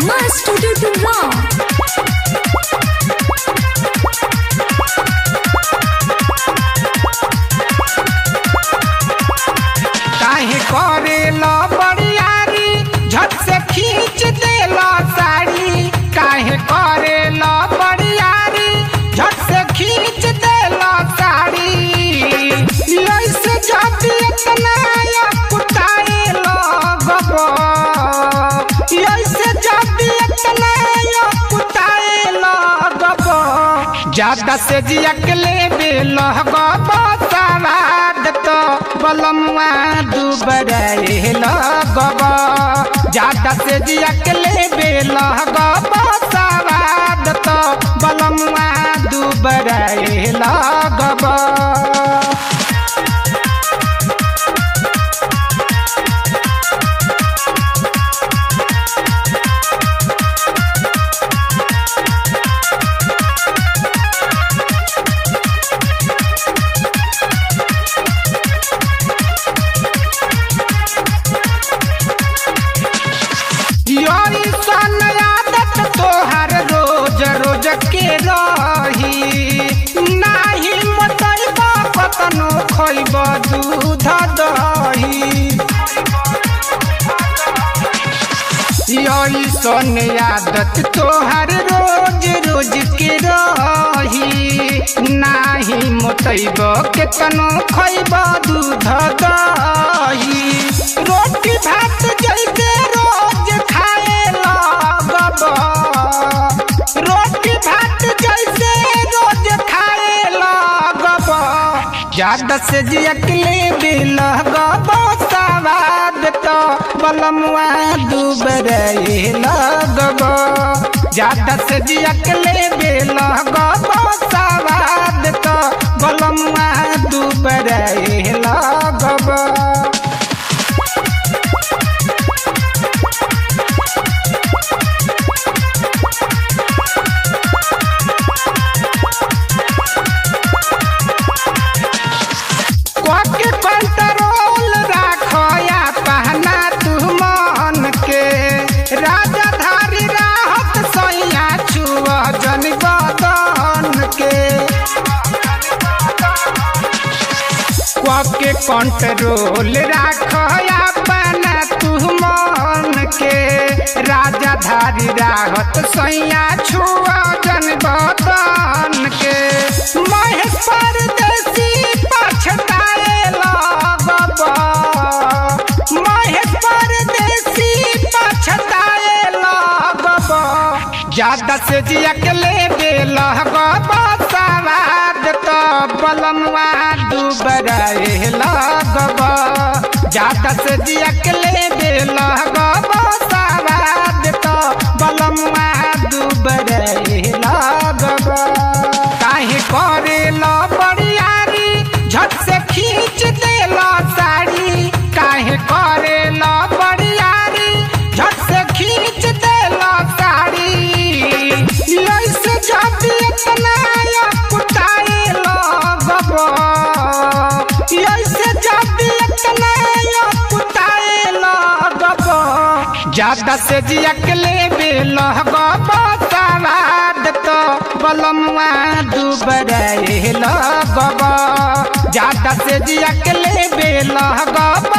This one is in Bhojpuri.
My Studio to Raw. काहे करेला बड़ियारी झट से खींच देला साड़ी। काहे करेला बड़ियारी झट से खींच देला साड़ी। ऐसे जब इतना कुताए लगब, ऐसे जब इतना कुताए लगब, ज्यादा से जियकले बेलगब सवाद तो बलमुआ दुबराए लगब। ज्यादा से जियकले बेलगब सवाद तो बलमुआ दुबराए लगब। योरी सन आदत तोहर रोज रोज के रही। नाही मतैबा कतनो खैब दूध दही। योरी सन आदत तोहर रोज रोज के रही। नाही मतैब केतनो खैब दूध दही। रोटी भात जैसे रोज खाए लगब, रोटी भात जैसे रोज खाए लगब। ज्यादा से जियकले बेलगब सवाद तो बलमुआ दुबराए लगब। ज्यादा से जियकले बेलगब सवाद तो बलमुआ दुबराए लगब। कंट्रोल राखया पहना तू मन के। राजाधारी राहत सैया छुआ जन बदन के। कंट्रोल राखया पहना तू मन के। राजाधारी राहत सैया छुआ जन बदन के। महेश परदेसी पछताए लगब, महेश परदेसी पछताए लगब। ज्यादा से जियकले बेलगब सवाद तो बलमुआ दुबराए लगब। ज्यादा से जियकले बेलगब सवाद तो बलमुआ दुबराए लगब। काहे करेला बड़ियारी झट से खींच देला साड़ी। काहे करेला बड़ियारी झट से खींच देला साड़ी। ऐसे जब इतना कुताए लगब, ऐसे जब इतना कुताए लगब, ज्यादा से जियकले बेलगब सवाद तो बलमुआ दुबराए लगब। ज्यादा से जियकले बेलगब